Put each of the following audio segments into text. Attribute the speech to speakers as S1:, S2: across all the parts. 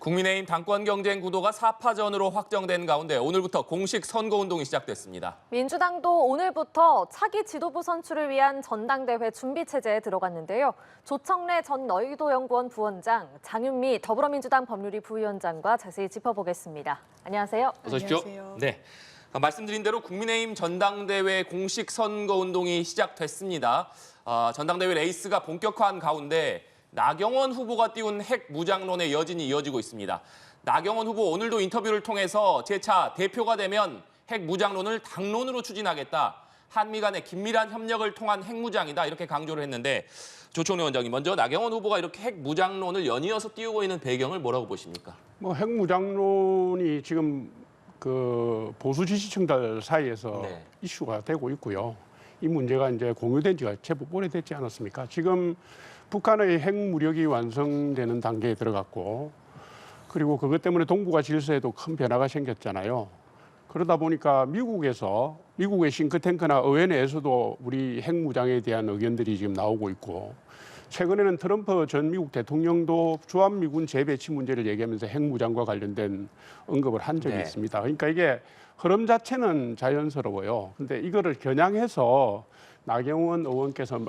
S1: 국민의힘 당권 경쟁 구도가 4파전으로 확정된 가운데 오늘부터 공식 선거운동이 시작됐습니다.
S2: 민주당도 오늘부터 차기 지도부 선출을 위한 전당대회 준비체제에 들어갔는데요. 조청래 전 여의도연구원 부원장, 장윤미 더불어민주당 법률위 부위원장과 자세히 짚어보겠습니다. 안녕하세요.
S1: 어서 오십시오.
S3: 안녕하세요.
S1: 네. 말씀드린 대로 국민의힘 전당대회 공식 선거운동이 시작됐습니다. 전당대회 레이스가 본격화한 가운데 나경원 후보가 띄운 핵 무장론의 여진이 이어지고 있습니다. 나경원 후보 오늘도 인터뷰를 통해서 재차 대표가 되면 핵 무장론을 당론으로 추진하겠다. 한미 간의 긴밀한 협력을 통한 핵 무장이다. 이렇게 강조를 했는데 조청래 원장님, 먼저 나경원 후보가 이렇게 핵 무장론을 연이어서 띄우고 있는 배경을 뭐라고 보십니까?
S4: 핵 무장론이 지금 그 보수 지지층들 사이에서
S1: 네.
S4: 이슈가 되고 있고요. 이 문제가 이제 공유된 지가 제법 오래됐지 않았습니까? 지금 북한의 핵 무력이 완성되는 단계에 들어갔고, 그리고 그것 때문에 동북아 질서에도 큰 변화가 생겼잖아요. 그러다 보니까 미국의 싱크탱크나 의회 내에서도 우리 핵 무장에 대한 의견들이 지금 나오고 있고, 최근에는 트럼프 전 미국 대통령도 주한미군 재배치 문제를 얘기하면서 핵 무장과 관련된 언급을 한 적이 있습니다. 그러니까 이게 흐름 자체는 자연스러워요. 근데 이거를 겨냥해서 나경원 의원께서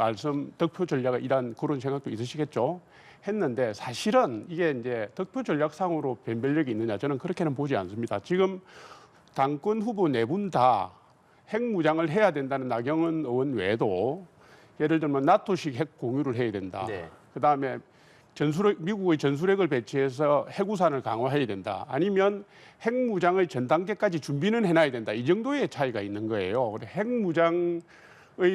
S4: 득표 전략을 이란 그런 생각도 있으시겠죠. 했는데 사실은 이게 이제 득표 전략상으로 변별력이 있느냐, 저는 그렇게는 보지 않습니다. 지금 당권 후보 네 분 다 핵 무장을 해야 된다는 나경원 의원 외에도 예를 들면 나토식 핵 공유를 해야 된다.
S1: 네.
S4: 그다음에 미국의 전술핵을 배치해서 해구산을 강화해야 된다. 아니면 핵무장의 전 단계까지 준비는 해놔야 된다. 이 정도의 차이가 있는 거예요. 핵무장의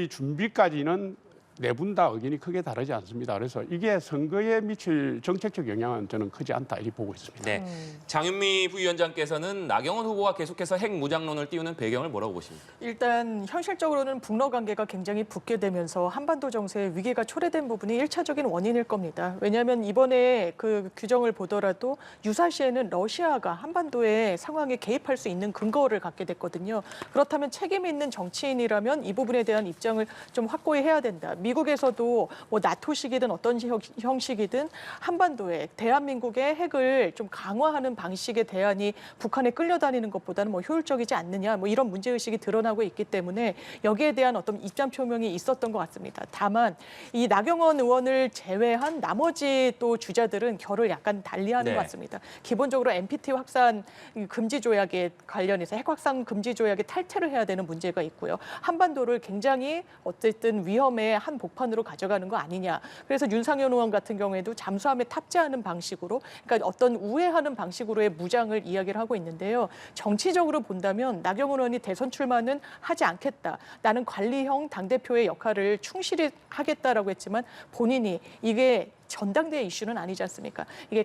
S4: 준비까지는 네 분 다 의견이 크게 다르지 않습니다. 그래서 이게 선거에 미칠 정책적 영향은 저는 크지 않다 이렇게 보고 있습니다.
S1: 네. 장윤미 부위원장께서는 나경원 후보가 계속해서 핵 무장론을 띄우는 배경을 뭐라고 보십니까?
S3: 일단 현실적으로는 북러 관계가 굉장히 붓게 되면서 한반도 정세에 위기가 초래된 부분이 1차적인 원인일 겁니다. 왜냐하면 이번에 그 규정을 보더라도 유사시에는 러시아가 한반도의 상황에 개입할 수 있는 근거를 갖게 됐거든요. 그렇다면 책임 있는 정치인이라면 이 부분에 대한 입장을 좀 확고히 해야 된다. 미국에서도 뭐 나토식이든 어떤 형식이든 한반도에 대한민국의 핵을 좀 강화하는 방식의 대안이 북한에 끌려다니는 것보다는 뭐 효율적이지 않느냐, 뭐 이런 문제의식이 드러나고 있기 때문에 여기에 대한 어떤 입장 표명이 있었던 것 같습니다. 다만 이 나경원 의원을 제외한 나머지 또 주자들은 결을 약간 달리하는 것 같습니다. 기본적으로 NPT 확산 금지 조약에 관련해서 핵 확산 금지 조약에 탈퇴를 해야 되는 문제가 있고요. 한반도를 굉장히 어쨌든 위험의 한 복판으로 가져가는 거 아니냐. 그래서 윤상현 의원 같은 경우에도 잠수함에 탑재하는 방식으로, 그러니까 어떤 우회하는 방식으로의 무장을 이야기를 하고 있는데요. 정치적으로 본다면 나경원 의원이 대선 출마는 하지 않겠다. 나는 관리형 당대표의 역할을 충실히 하겠다라고 했지만 본인이 이게 전당대회 이슈는 아니지 않습니까? 이게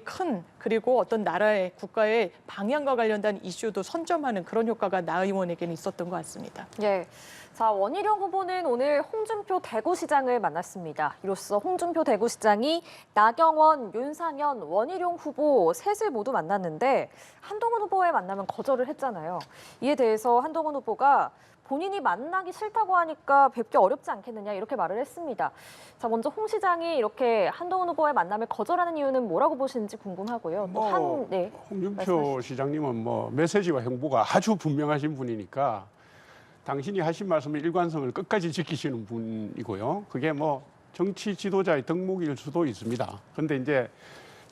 S3: 그리고 어떤 나라의 국가의 방향과 관련된 이슈도 선점하는 그런 효과가 나 의원에게는 있었던 것 같습니다.
S2: 예. 자, 원희룡 후보는 오늘 홍준표 대구시장을 만났습니다. 이로써 홍준표 대구시장이 나경원, 윤상현, 원희룡 후보 셋을 모두 만났는데 한동훈 후보의 만남은 거절을 했잖아요. 이에 대해서 한동훈 후보가 본인이 만나기 싫다고 하니까 뵙기 어렵지 않겠느냐 이렇게 말을 했습니다. 자, 먼저 홍 시장이 이렇게 한동훈 후보의 만남을 거절하는 이유는 뭐라고 보시는지 궁금하고요.
S4: 홍준표 시장님은 메시지와 행보가 아주 분명하신 분이니까 당신이 하신 말씀의 일관성을 끝까지 지키시는 분이고요. 그게 정치 지도자의 덕목일 수도 있습니다. 그런데 이제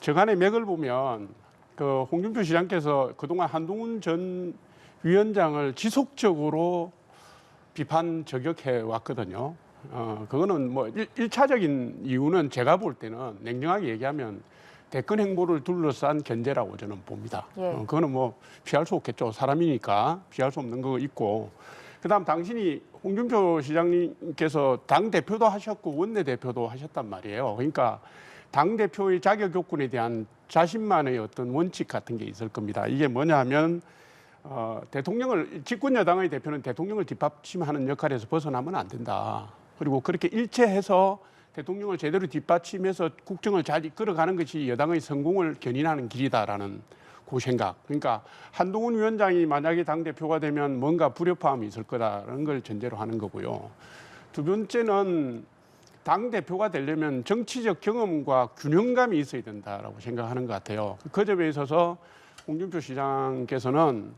S4: 저간의 맥을 보면 그 홍준표 시장께서 그동안 한동훈 전 위원장을 지속적으로 비판 저격해 왔거든요. 그거는 일차적인 이유는 제가 볼 때는 냉정하게 얘기하면 대권 행보를 둘러싼 견제라고 저는 봅니다. 그거는 피할 수 없겠죠. 사람이니까 피할 수 없는 거 있고. 그다음 당신이 홍준표 시장님께서 당대표도 하셨고 원내대표도 하셨단 말이에요. 그러니까 당대표의 자격 요건에 대한 자신만의 어떤 원칙 같은 게 있을 겁니다. 이게 뭐냐면 집권 여당의 대표는 대통령을 뒷받침하는 역할에서 벗어나면 안 된다. 그리고 그렇게 일체해서 대통령을 제대로 뒷받침해서 국정을 잘 이끌어가는 것이 여당의 성공을 견인하는 길이다라는 그 생각. 그러니까 한동훈 위원장이 만약에 당대표가 되면 뭔가 불협화음이 있을 거다라는 걸 전제로 하는 거고요. 두 번째는 당 대표가 되려면 정치적 경험과 균형감이 있어야 된다라고 생각하는 것 같아요. 그 점에 있어서 홍준표 시장께서는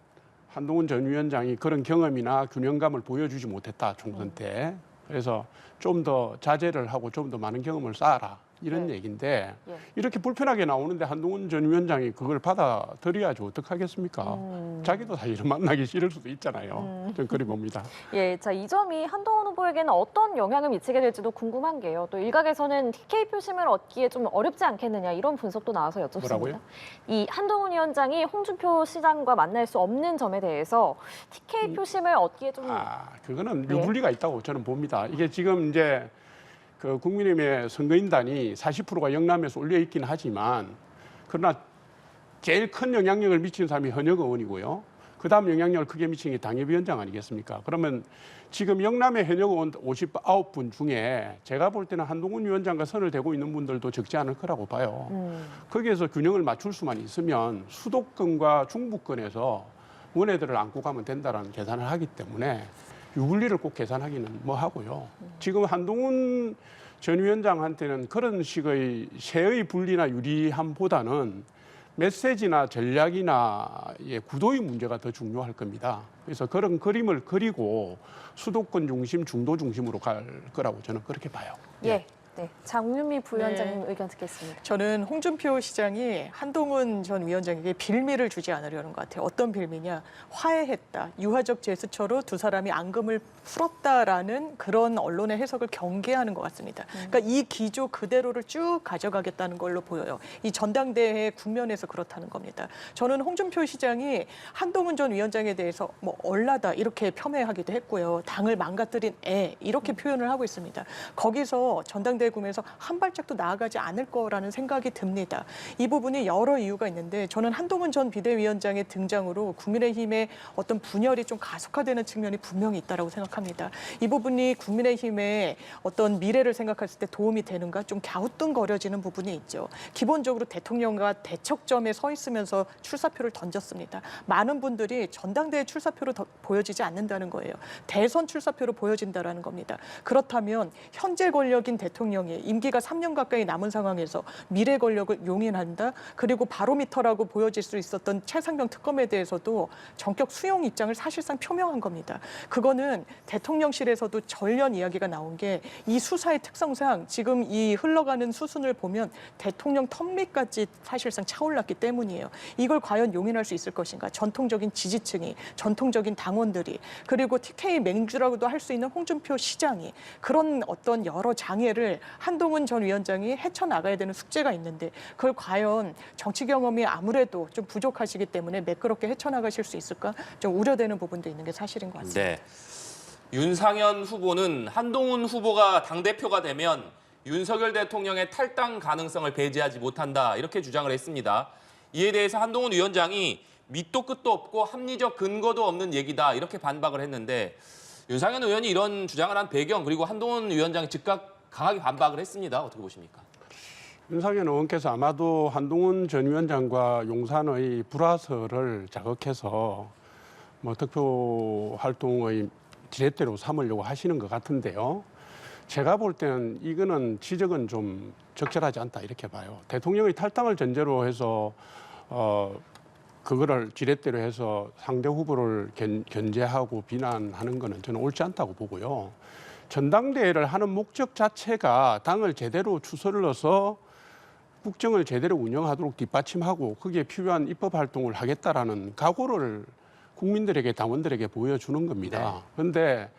S4: 한동훈 전 위원장이 그런 경험이나 균형감을 보여주지 못했다, 총선 때. 그래서 좀 더 자제를 하고 좀 더 많은 경험을 쌓아라, 이런
S2: 네.
S4: 얘기인데
S2: 예.
S4: 이렇게 불편하게 나오는데 한동훈 전 위원장이 그걸 받아들여야지 어떡하겠습니까? 자기도 사실은 만나기 싫을 수도 있잖아요. 저는 그리 봅니다.
S2: 예, 자, 이 점이 한동훈 후보에게는 어떤 영향을 미치게 될지도 궁금한 게요. 또 일각에서는 TK 표심을 얻기에 좀 어렵지 않겠느냐 이런 분석도 나와서 여쭙습니다.
S4: 뭐라고요?
S2: 이 한동훈 위원장이 홍준표 시장과 만날 수 없는 점에 대해서 TK 표심을 얻기에 좀
S4: 그거는
S2: 예.
S4: 유불리가 있다고 저는 봅니다. 이게 지금 이제 그 국민의힘의 선거인단이 40%가 영남에서 올려 있긴 하지만 그러나 제일 큰 영향력을 미치는 사람이 현역 의원이고요. 그다음 영향력을 크게 미치는 게 당협위원장 아니겠습니까? 그러면 지금 영남의 현역 의원 59분 중에 제가 볼 때는 한동훈 위원장과 선을 대고 있는 분들도 적지 않을 거라고 봐요. 거기에서 균형을 맞출 수만 있으면 수도권과 중부권에서 원외들을 안고 가면 된다라는 계산을 하기 때문에 유불리를 꼭 계산하기는 뭐 하고요. 지금 한동훈 전 위원장한테는 그런 식의 세의 분리나 유리함보다는 메시지나 전략이나 구도의 문제가 더 중요할 겁니다. 그래서 그런 그림을 그리고 수도권 중심, 중도 중심으로 갈 거라고 저는 그렇게 봐요.
S2: 예. 네, 장윤미 부위원장님 의견 듣겠습니다.
S3: 저는 홍준표 시장이 한동훈 전 위원장에게 빌미를 주지 않으려는 것 같아요. 어떤 빌미냐? 화해했다. 유화적 제스처로 두 사람이 앙금을 풀었다라는 그런 언론의 해석을 경계하는 것 같습니다. 그러니까 이 기조 그대로를 쭉 가져가겠다는 걸로 보여요. 이 전당대회 국면에서 그렇다는 겁니다. 저는 홍준표 시장이 한동훈 전 위원장에 대해서 뭐 얼라다 이렇게 폄훼하기도 했고요. 당을 망가뜨린 애 이렇게 표현을 하고 있습니다. 거기서 전당대회 구면에서 한 발짝도 나아가지 않을 거라는 생각이 듭니다. 이 부분이 여러 이유가 있는데 저는 한동훈 전 비대위원장의 등장으로 국민의힘의 어떤 분열이 좀 가속화되는 측면이 분명히 있다고 생각합니다. 이 부분이 국민의힘의 어떤 미래를 생각했을 때 도움이 되는가 좀 갸우뚱거려지는 부분이 있죠. 기본적으로 대통령과 대척점에 서 있으면서 출사표를 던졌습니다. 많은 분들이 전당대회 출사표로 보여지지 않는다는 거예요. 대선 출사표로 보여진다는 겁니다. 그렇다면 현재 권력인 대통령이 임기가 3년 가까이 남은 상황에서 미래 권력을 용인한다. 그리고 바로미터라고 보여질 수 있었던 최상병 특검에 대해서도 전격 수용 입장을 사실상 표명한 겁니다. 그거는 대통령실에서도 전련 이야기가 나온 게 이 수사의 특성상 지금 이 흘러가는 수순을 보면 대통령 턱밑까지 사실상 차올랐기 때문이에요. 이걸 과연 용인할 수 있을 것인가? 전통적인 지지층이, 전통적인 당원들이, 그리고 TK 맹주라고도 할 수 있는 홍준표 시장이 그런 어떤 여러 장애를 한동훈 전 위원장이 헤쳐나가야 되는 숙제가 있는데 그걸 과연 정치 경험이 아무래도 좀 부족하시기 때문에 매끄럽게 헤쳐나가실 수 있을까? 좀 우려되는 부분도 있는 게 사실인 것 같습니다.
S1: 네. 윤상현 후보는 한동훈 후보가 당대표가 되면 윤석열 대통령의 탈당 가능성을 배제하지 못한다 이렇게 주장을 했습니다. 이에 대해서 한동훈 위원장이 밑도 끝도 없고 합리적 근거도 없는 얘기다 이렇게 반박을 했는데 윤상현 의원이 이런 주장을 한 배경 그리고 한동훈 위원장이 즉각 강하게 반박을 했습니다. 어떻게 보십니까?
S4: 윤상현 의원께서 아마도 한동훈 전 위원장과 용산의 불화설을 자극해서 뭐 득표 활동의 지렛대로 삼으려고 하시는 것 같은데요. 제가 볼 때는 이거는 지적은 좀 적절하지 않다 이렇게 봐요. 대통령의 탈당을 전제로 해서 그거를 지렛대로 해서 상대 후보를 견제하고 비난하는 거는 저는 옳지 않다고 보고요. 전당대회를 하는 목적 자체가 당을 제대로 추설러서 국정을 제대로 운영하도록 뒷받침하고 거기에 필요한 입법 활동을 하겠다라는 각오를 국민들에게 당원들에게 보여주는 겁니다. 그런데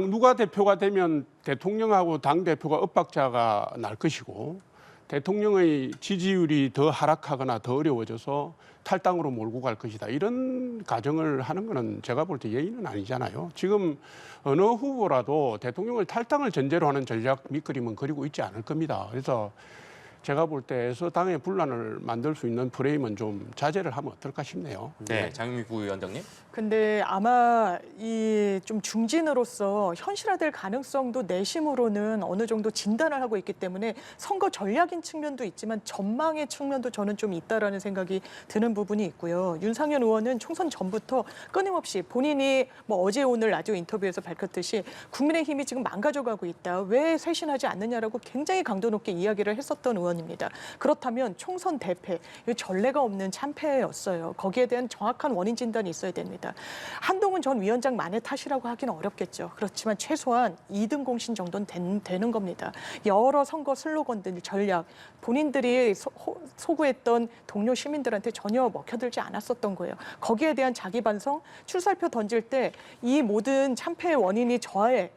S4: 누가 대표가 되면 대통령하고 당 대표가 엇박자가 날 것이고 대통령의 지지율이 더 하락하거나 더 어려워져서 탈당으로 몰고 갈 것이다. 이런 가정을 하는 거는 제가 볼 때 예의는 아니잖아요. 지금 어느 후보라도 대통령을 탈당을 전제로 하는 전략 밑그림은 그리고 있지 않을 겁니다. 그래서 제가 볼 때에서 당의 분란을 만들 수 있는 프레임은 좀 자제를 하면 어떨까 싶네요.
S1: 네, 장윤미 부위원장님.
S3: 근데 아마 이 좀 중진으로서 현실화될 가능성도 내심으로는 어느 정도 진단을 하고 있기 때문에 선거 전략인 측면도 있지만 전망의 측면도 저는 좀 있다라는 생각이 드는 부분이 있고요. 윤상현 의원은 총선 전부터 끊임없이 본인이 뭐 어제 오늘 라디오 인터뷰에서 밝혔듯이 국민의힘이 지금 망가져가고 있다. 왜 쇄신하지 않느냐라고 굉장히 강도 높게 이야기를 했었던 의원입니다. 그렇다면 총선 대패, 이 전례가 없는 참패였어요. 거기에 대한 정확한 원인 진단이 있어야 됩니다. 한동훈 전 위원장만의 탓이라고 하기는 어렵겠죠. 그렇지만 최소한 2등 공신 정도는 되는 겁니다. 여러 선거 슬로건들, 전략, 본인들이 소구했던 동료 시민들한테 전혀 먹혀들지 않았었던 거예요. 거기에 대한 자기 반성, 출사표 던질 때 이 모든 참패의 원인이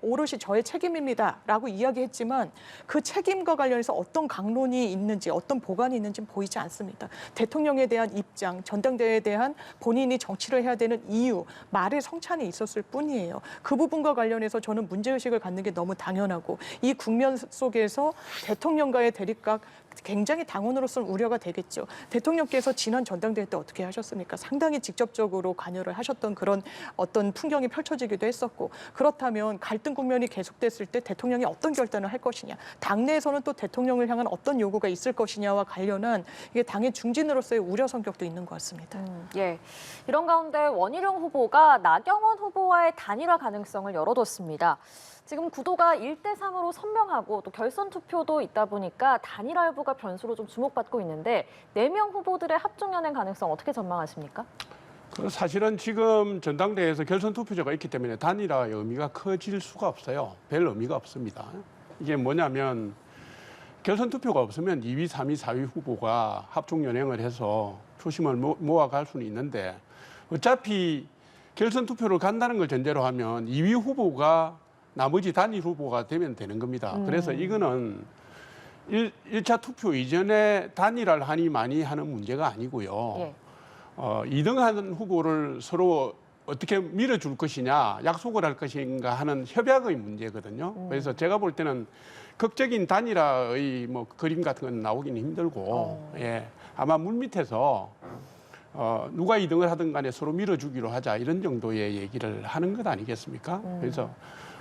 S3: 오롯이 저의 책임입니다라고 이야기했지만 그 책임과 관련해서 어떤 강론이 있는지, 어떤 보관이 있는지는 보이지 않습니다. 대통령에 대한 입장, 전당대회에 대한 본인이 정치를 해야 되는 이유, 말의 성찬이 있었을 뿐이에요. 그 부분과 관련해서 저는 문제의식을 갖는 게 너무 당연하고 이 국면 속에서 대통령과의 대립각 굉장히 당원으로서는 우려가 되겠죠. 대통령께서 지난 전당대회 때 어떻게 하셨습니까? 상당히 직접적으로 관여를 하셨던 그런 어떤 풍경이 펼쳐지기도 했었고 그렇다면 갈등 국면이 계속됐을 때 대통령이 어떤 결단을 할 것이냐 당내에서는 또 대통령을 향한 어떤 요구가 있을 것이냐와 관련한 이게 당의 중진으로서의 우려 성격도 있는 것 같습니다.
S2: 예. 이런 가운데 원희룡 후보가 나경원 후보와의 단일화 가능성을 열어뒀습니다. 지금 구도가 1대3으로 선명하고 또 결선 투표도 있다 보니까 단일화 여부가 변수로 좀 주목받고 있는데 4명 후보들의 합종 연행 가능성 어떻게 전망하십니까?
S4: 사실은 지금 전당대회에서 결선 투표제가 있기 때문에 단일화의 의미가 커질 수가 없어요. 별 의미가 없습니다. 이게 뭐냐면 결선 투표가 없으면 2위, 3위, 4위 후보가 합종 연행을 해서 표심을 모아갈 수는 있는데 어차피 결선 투표를 간다는 걸 전제로 하면 2위 후보가 나머지 단일 후보가 되면 되는 겁니다. 그래서 이거는 1차 투표 이전에 단일화를 하니 많이 하는 문제가 아니고요.
S2: 예.
S4: 2등하는 후보를 서로 어떻게 밀어줄 것이냐, 약속을 할 것인가 하는 협약의 문제거든요. 그래서 제가 볼 때는 극적인 단일화의 뭐 그림 같은 건 나오기는 힘들고, 예, 아마 물밑에서 누가 2등을 하든 간에 서로 밀어주기로 하자 이런 정도의 얘기를 하는 것 아니겠습니까? 그래서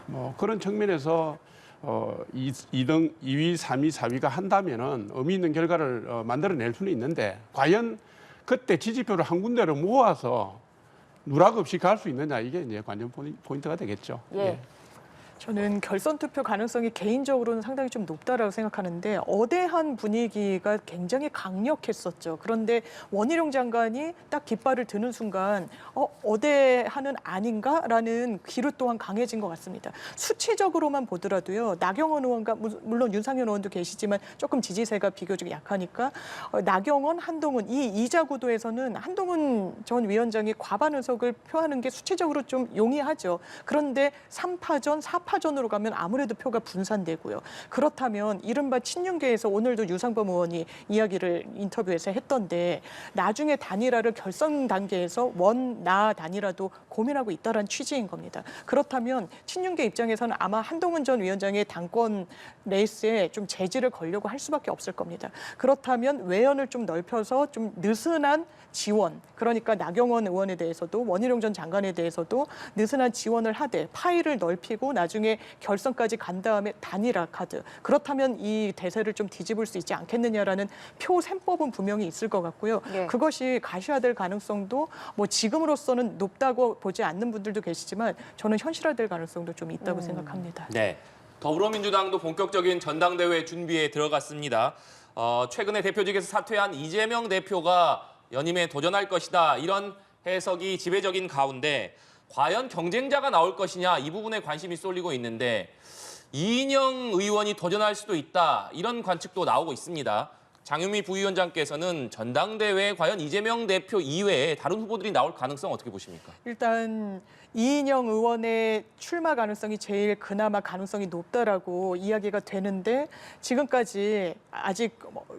S4: 뭐 그런 측면에서 2등, 2위, 3위, 4위가 한다면은 의미 있는 결과를 만들어낼 수는 있는데 과연 그때 지지표를 한 군데로 모아서 누락 없이 갈 수 있느냐 이게 이제 관전 포인트가 되겠죠.
S2: 예.
S3: 저는 결선 투표 가능성이 개인적으로는 상당히 좀 높다라고 생각하는데 어대한 분위기가 굉장히 강력했었죠. 그런데 원희룡 장관이 딱 깃발을 드는 순간 어대한은 아닌가라는 기류 또한 강해진 것 같습니다. 수치적으로만 보더라도요. 나경원 의원과 물론 윤상현 의원도 계시지만 조금 지지세가 비교적 약하니까 나경원, 한동훈 이 이자 구도에서는 한동훈 전 위원장이 과반 의석을 표하는 게 수치적으로 좀 용이하죠. 그런데 3파전, 4파전으로 가면 아무래도 표가 분산되고요. 그렇다면 이른바 친윤계에서 오늘도 유상범 의원이 이야기를 인터뷰에서 했던데 나중에 단일화를 결선 단계에서 원나 단일화도 고민하고 있다는 취지인 겁니다. 그렇다면 친윤계 입장에서는 아마 한동훈 전 위원장의 당권 레이스에 좀 제지를 걸려고 할 수밖에 없을 겁니다. 그렇다면 외연을 좀 넓혀서 좀 느슨한 지원, 그러니까 나경원 의원에 대해서도 원희룡 전 장관에 대해서도 느슨한 지원을 하되 파일을 넓히고 나중에 결선까지 간 다음에 단일화 카드. 그렇다면 이 대세를 좀 뒤집을 수 있지 않겠느냐라는 표 셈법은 분명히 있을 것 같고요.
S2: 예.
S3: 그것이 가시화될 가능성도 뭐 지금으로서는 높다고 보지 않는 분들도 계시지만 저는 현실화될 가능성도 좀 있다고 생각합니다.
S1: 네. 더불어민주당도 본격적인 전당대회 준비에 들어갔습니다. 최근에 대표직에서 사퇴한 이재명 대표가 연임에 도전할 것이다. 이런 해석이 지배적인 가운데 과연 경쟁자가 나올 것이냐 이 부분에 관심이 쏠리고 있는데 이인영 의원이 도전할 수도 있다. 이런 관측도 나오고 있습니다. 장윤미 부위원장께서는 전당대회에 과연 이재명 대표 이외에 다른 후보들이 나올 가능성 어떻게 보십니까?
S3: 일단 이인영 의원의 출마 가능성이 제일 그나마 가능성이 높다라고 이야기가 되는데 지금까지 아직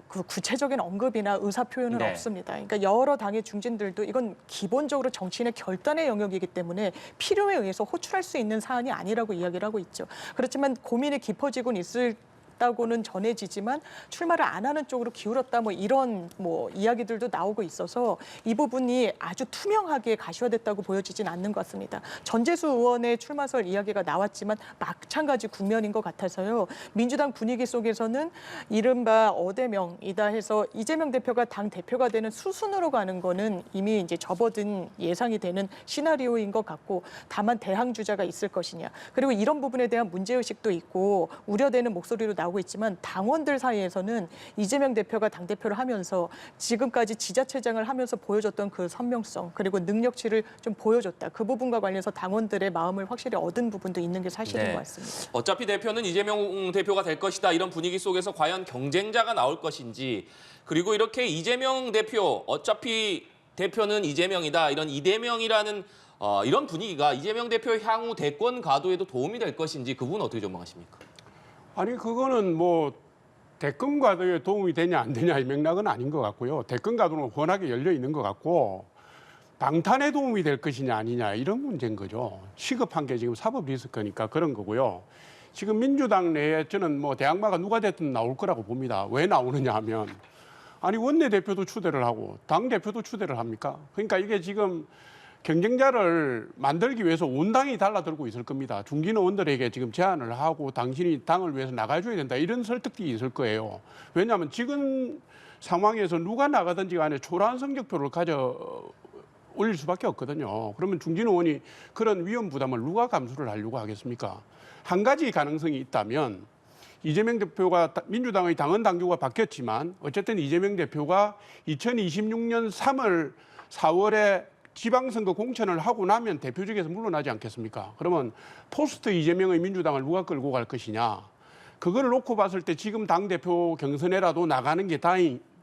S3: 그 구체적인 언급이나 의사 표현은
S1: 네.
S3: 없습니다. 그러니까 여러 당의 중진들도 이건 기본적으로 정치인의 결단의 영역이기 때문에 필요에 의해서 호출할 수 있는 사안이 아니라고 이야기를 하고 있죠. 그렇지만 고민이 깊어지곤 갔다고는 전해지지만 출마를 안 하는 쪽으로 기울었다 뭐 이런 뭐 이야기들도 나오고 있어서 이 부분이 아주 투명하게 가시화됐다고 보여지진 않는 것 같습니다. 전재수 의원의 출마설 이야기가 나왔지만 마찬가지 국면인 것 같아서요. 민주당 분위기 속에서는 이른바 어대명이다 해서 이재명 대표가 당 대표가 되는 수순으로 가는 거는 이미 이제 접어든 예상이 되는 시나리오인 것 같고 다만 대항 주자가 있을 것이냐. 그리고 이런 부분에 대한 문제의식도 있고 우려되는 목소리로 나오고 있지만 당원들 사이에서는 이재명 대표가 당대표를 하면서 지금까지 지자체장을 하면서 보여줬던 그 선명성 그리고 능력치를 좀 보여줬다. 그 부분과 관련해서 당원들의 마음을 확실히 얻은 부분도 있는 게 사실인 것 같습니다.
S1: 어차피 대표는 이재명 대표가 될 것이다. 이런 분위기 속에서 과연 경쟁자가 나올 것인지 그리고 이렇게 이재명 대표 어차피 대표는 이재명이다. 이런 이대명이라는 이런 분위기가 이재명 대표 향후 대권 가도에도 도움이 될 것인지 그 부분은 어떻게 전망하십니까?
S4: 아니 그거는 뭐 대권 가도에 도움이 되냐 안 되냐 이 맥락은 아닌 것 같고요. 대권 가도는 워낙에 열려 있는 것 같고 방탄에 도움이 될 것이냐 아니냐 이런 문제인 거죠. 시급한 게 지금 사법 리스크니까 그런 거고요. 지금 민주당 내에 저는 뭐 대항마가 누가 됐든 나올 거라고 봅니다. 왜 나오느냐 하면 아니 원내대표도 추대를 하고 당대표도 추대를 합니까? 그러니까 이게 지금 경쟁자를 만들기 위해서 온 당이 달라들고 있을 겁니다. 중진 의원들에게 지금 제안을 하고 당신이 당을 위해서 나가줘야 된다. 이런 설득이 있을 거예요. 왜냐하면 지금 상황에서 누가 나가든지 간에 초라한 성적표를 가져 올릴 수밖에 없거든요. 그러면 중진 의원이 그런 위험 부담을 누가 감수를 하려고 하겠습니까? 한 가지 가능성이 있다면 이재명 대표가 민주당의 당헌 당규가 바뀌었지만 어쨌든 이재명 대표가 2026년 3월, 4월에 지방선거 공천을 하고 나면 대표직에서 물러나지 않겠습니까? 그러면 포스트 이재명의 민주당을 누가 끌고 갈 것이냐. 그걸 놓고 봤을 때 지금 당대표 경선에라도 나가는 게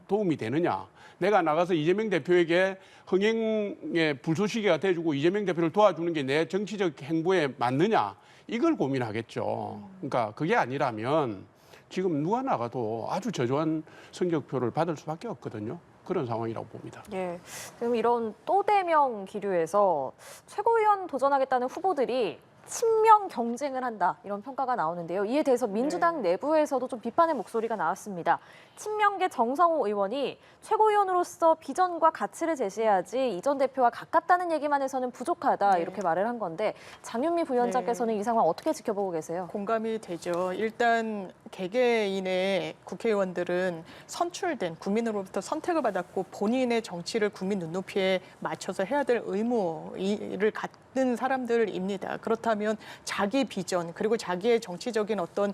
S4: 도움이 되느냐. 내가 나가서 이재명 대표에게 흥행의 불쏘시개가 돼주고 이재명 대표를 도와주는 게 내 정치적 행보에 맞느냐. 이걸 고민하겠죠. 그러니까 그게 아니라면 지금 누가 나가도 아주 저조한 성적표를 받을 수밖에 없거든요. 그런 상황이라고 봅니다.
S2: 예, 지금 이런 또 대명 기류에서 최고위원 도전하겠다는 후보들이 친명 경쟁을 한다 이런 평가가 나오는데요. 이에 대해서 민주당 내부에서도 좀 비판의 목소리가 나왔습니다. 친명계 정성호 의원이 최고위원으로서 비전과 가치를 제시해야지 이 전 대표와 가깝다는 얘기만 해서는 부족하다 이렇게 말을 한 건데 장윤미 부위원장께서는 이 상황 어떻게 지켜보고 계세요?
S3: 공감이 되죠. 일단 개개인의 국회의원들은 선출된 국민으로부터 선택을 받았고 본인의 정치를 국민 눈높이에 맞춰서 해야 될 의무를 갖는 사람들입니다. 그렇다면 자기 비전 그리고 자기의 정치적인 어떤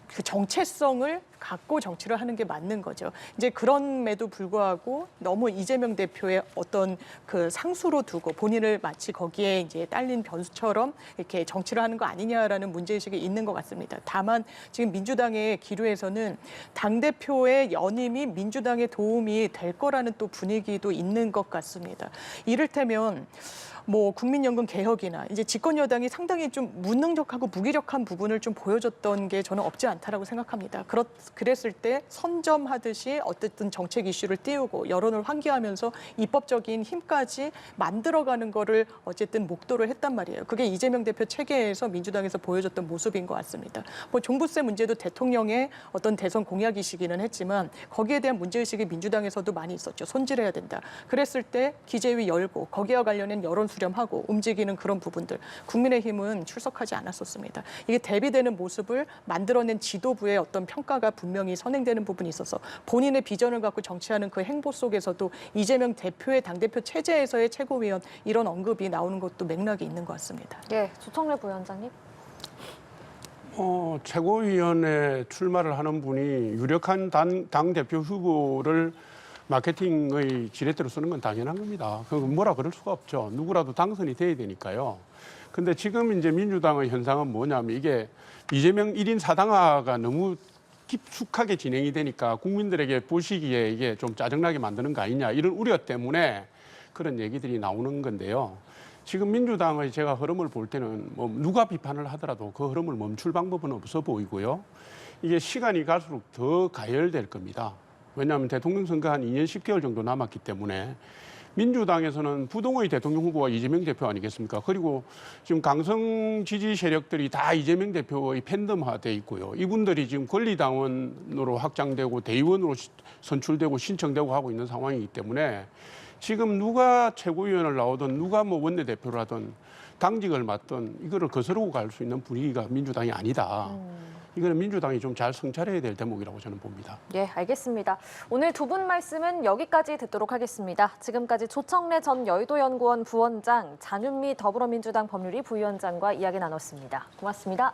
S3: 그 정체성을 갖고 정치를 하는 게 맞는 거죠. 이제 그럼에도 불구하고 너무 이재명 대표의 어떤 그 상수로 두고 본인을 마치 거기에 이제 딸린 변수처럼 이렇게 정치를 하는 거 아니냐라는 문제의식이 있는 것 같습니다. 다만 지금 민주당의 기류에서는 당대표의 연임이 민주당에 도움이 될 거라는 또 분위기도 있는 것 같습니다. 이를테면 뭐 국민연금 개혁이나 이제 집권 여당이 상당히 좀 무능력하고 무기력한 부분을 좀 보여줬던 게 저는 없지 않다라고 생각합니다. 그랬을 때 선점하듯이 어쨌든 정책 이슈를 띄우고 여론을 환기하면서 입법적인 힘까지 만들어가는 거를 어쨌든 목도를 했단 말이에요. 그게 이재명 대표 체계에서 민주당에서 보여줬던 모습인 것 같습니다. 뭐 종부세 문제도 대통령의 어떤 대선 공약이시기는 했지만 거기에 대한 문제의식이 민주당에서도 많이 있었죠. 손질해야 된다. 그랬을 때 기재위 열고 거기와 관련된 여론 수렴하고 움직이는 그런 부분들 국민의힘은 출석하지 않았었습니다. 이게 대비되는 모습을 만들어낸 지도부의 어떤 평가가 분명히 선행되는 부분이 있어서 본인의 비전을 갖고 정치하는 그 행보 속에서도 이재명 대표의 당대표 체제에서의 최고위원 이런 언급이 나오는 것도 맥락이 있는 것 같습니다.
S2: 예, 조청래 부위원장님.
S4: 최고위원에 출마를 하는 분이 유력한 당대표 후보를 마케팅의 지렛대로 쓰는 건 당연한 겁니다. 그 뭐라 그럴 수가 없죠. 누구라도 당선이 돼야 되니까요. 근데 지금 이제 민주당의 현상은 뭐냐면 이게 이재명 1인 4당화가 너무 깊숙하게 진행이 되니까 국민들에게 보시기에 이게 좀 짜증나게 만드는 거 아니냐 이런 우려 때문에 그런 얘기들이 나오는 건데요. 지금 민주당의 제가 흐름을 볼 때는 뭐 누가 비판을 하더라도 그 흐름을 멈출 방법은 없어 보이고요. 이게 시간이 갈수록 더 가열될 겁니다. 왜냐하면 대통령 선거 한 2년 10개월 정도 남았기 때문에 민주당에서는 부동의 대통령 후보가 이재명 대표 아니겠습니까? 그리고 지금 강성 지지 세력들이 다 이재명 대표의 팬덤화돼 있고요. 이분들이 지금 권리당원으로 확장되고 대의원으로 선출되고 신청되고 하고 있는 상황이기 때문에 지금 누가 최고위원을 나오든 누가 뭐 원내대표를 하든 당직을 맡든 이거를 거스르고 갈 수 있는 분위기가 민주당이 아니다. 이거는 민주당이 좀 잘 성찰해야 될 대목이라고 저는 봅니다.
S2: 예, 알겠습니다. 오늘 두 분 말씀은 여기까지 듣도록 하겠습니다. 지금까지 조청래 전 여의도연구원 부원장, 장윤미 더불어민주당 법률위 부위원장과 이야기 나눴습니다. 고맙습니다.